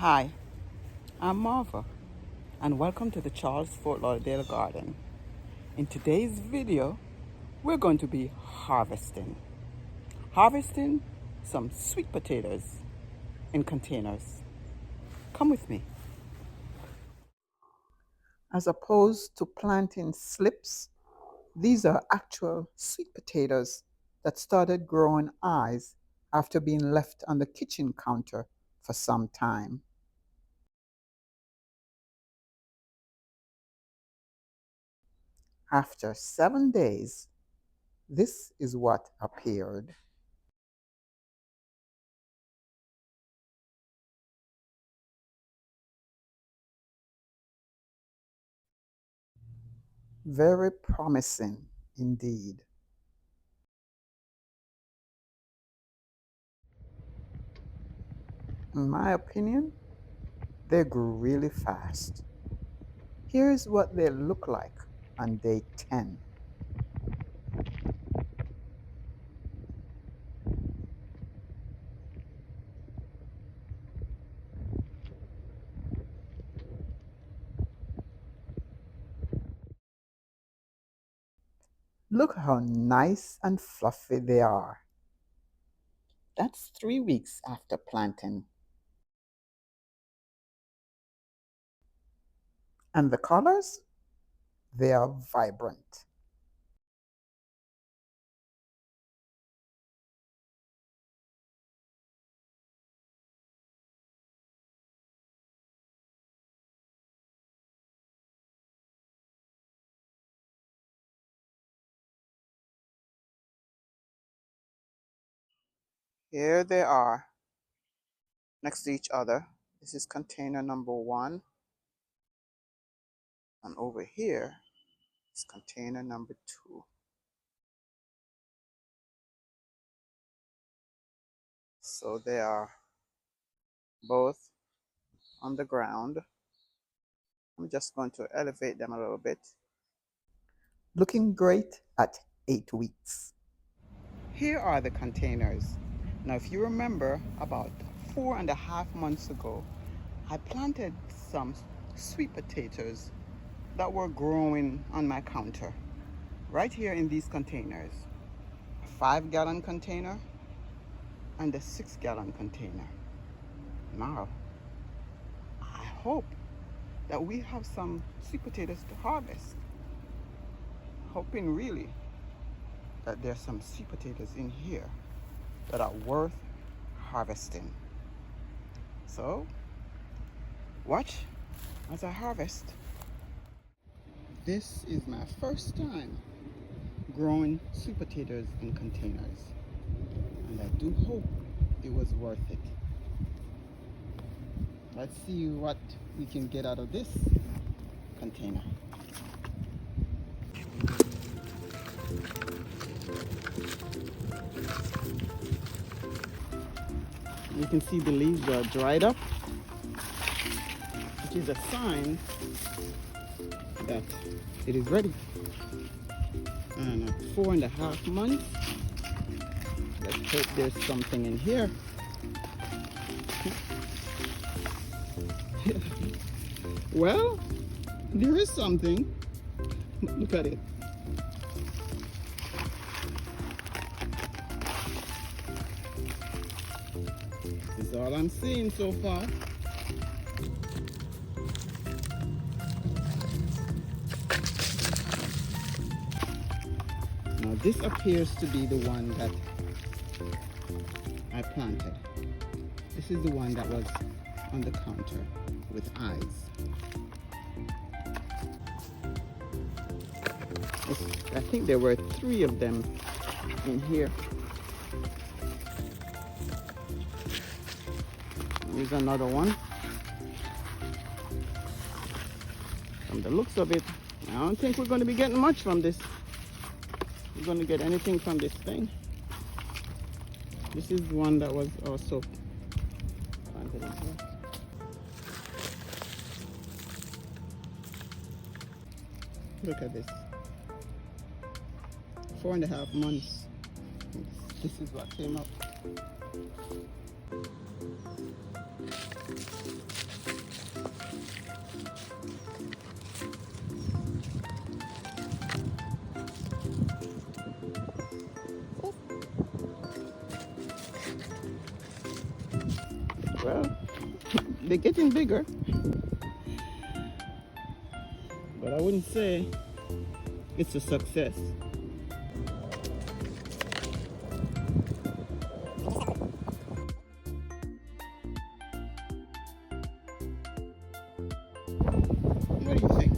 Hi, I'm Marva, and welcome to the Charles Fort Lauderdale Garden. In today's video, we're going to be harvesting some sweet potatoes in containers. Come with me. As opposed to planting slips, these are actual sweet potatoes that started growing eyes after being left on the kitchen counter for some time. After 7 days, this is what appeared. Very promising indeed. In my opinion, they grew really fast. Here's what they look like on day 10. Look how nice and fluffy they are. That's 3 weeks after planting. And the colors? They are vibrant. Here they are, next to each other. This is container number 1, and over here is container number 2. So they are both on the ground. I'm just going to elevate them a little bit. Looking great at 8 weeks. Here are the containers. Now, if you remember, about 4.5 months ago, I planted some sweet potatoes that were growing on my counter, right here in these containers. A 5-gallon container and a 6-gallon container. Now, I hope that we have some sweet potatoes to harvest. Hoping really that there's some sweet potatoes in here that are worth harvesting. So, watch as I harvest. This is my first time growing sweet potatoes in containers, and I do hope it was worth it. Let's see what we can get out of this container. You can see the leaves are dried up, which is a sign that it is ready. And at 4.5 months, let's hope there's something in here. Well, there is something. Look at it. This is all I'm seeing so far. Now this appears to be the one that I planted. This is the one that was on the counter with eyes. I think there were 3 of them in here. Here's another one. From the looks of it, I don't think we're going to be getting much from this. We're going to get anything from this thing. This is one that was also planted in here. Look at this. 4.5 months. This is what came up. They're getting bigger, but I wouldn't say it's a success. What do you think?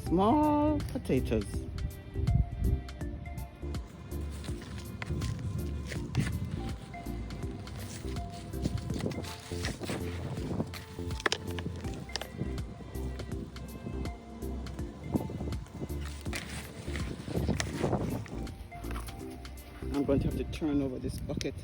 Small potatoes. I'm going to have to turn over this bucket.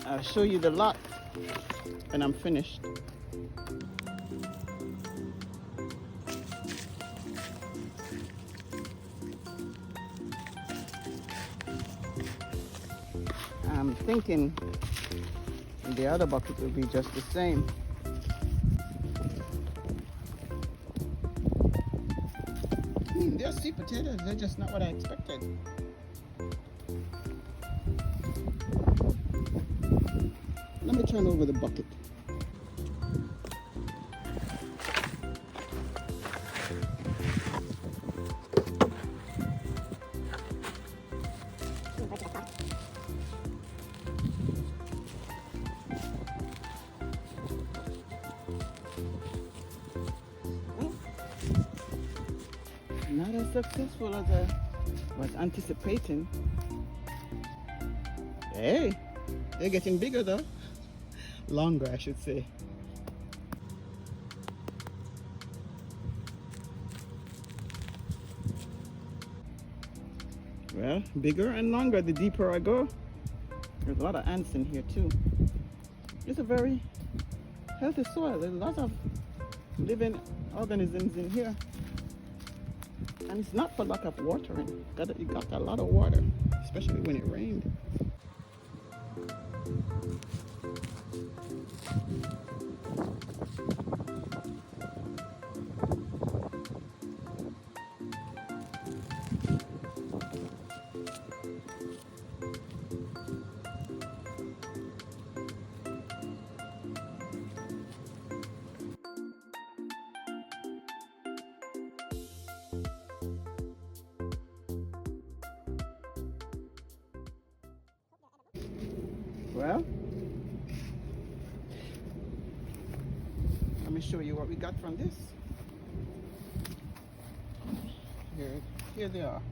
I'll show you the lot when I'm finished. I'm thinking the other bucket will be just the same. They're sweet potatoes, they're just not what I expected. Let me turn over the bucket. Not as successful as I was anticipating. Hey, they're getting bigger though. Longer, I should say. Well, bigger and longer the deeper I go. There's a lot of ants in here too. It's a very healthy soil. There's a lot of living organisms in here. And it's not for lack of watering. It got a lot of water, especially when it rained. Well, let me show you what we got from this. Here they are.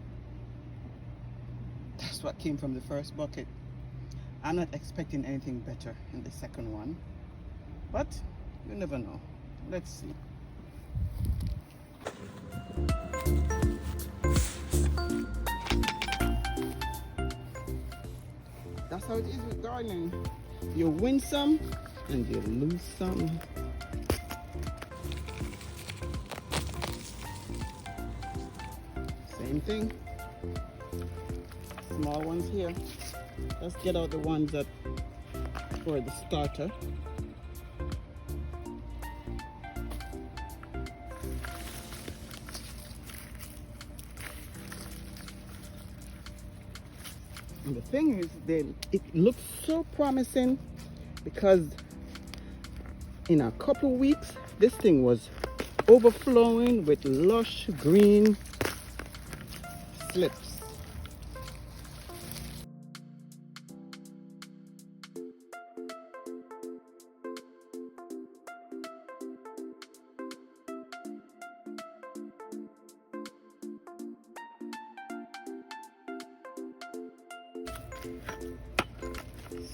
That's what came from the first bucket. I'm not expecting anything better in the second one, but you never know. Let's see. That's how it is with gardening. You win some and you lose some. Same thing. Small ones here. Let's get out the ones that for the starter. And the thing is, it looks so promising because in a couple weeks, this thing was overflowing with lush green slips.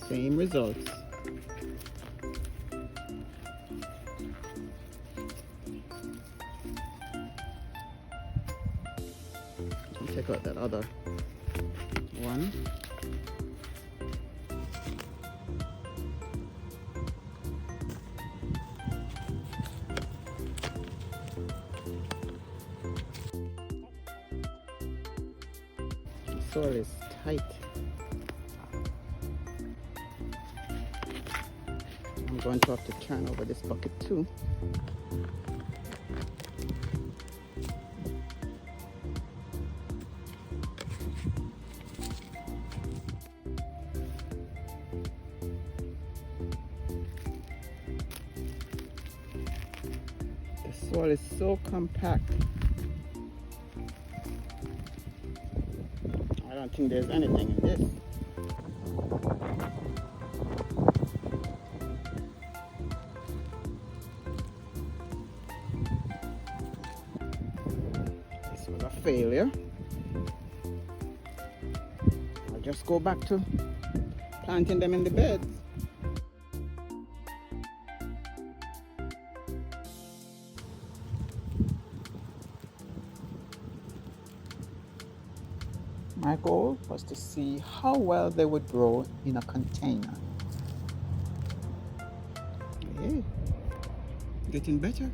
Same results. I'll check out that other one. soil is tight. I'm going to have to turn over this bucket too. The soil is so compact. I don't think there's anything in this. This was a failure. I'll just go back to planting them in the beds. My goal was to see how well they would grow in a container. Hey, getting better.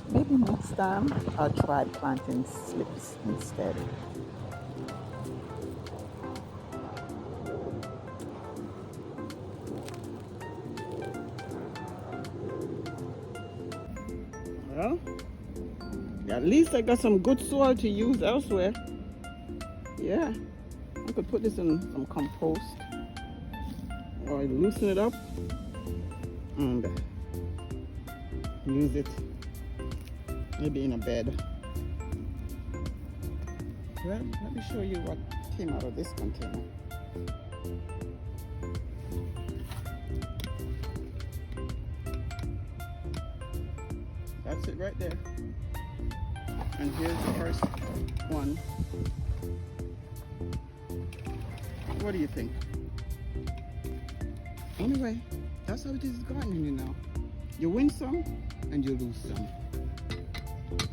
Maybe next time I'll try planting slips instead. Well, at least I got some good soil to use elsewhere. Yeah, I could put this in some compost or loosen it up and use it maybe in a bed. Well, let me show you what came out of this container. That's it right there. And here's the first one. What do you think? Anyway, that's how it is gardening, you know. You win some and you lose some.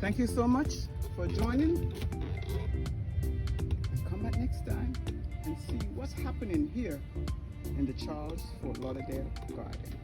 Thank you so much for joining. And come back next time and see what's happening here in the Charles Fort Lauderdale garden.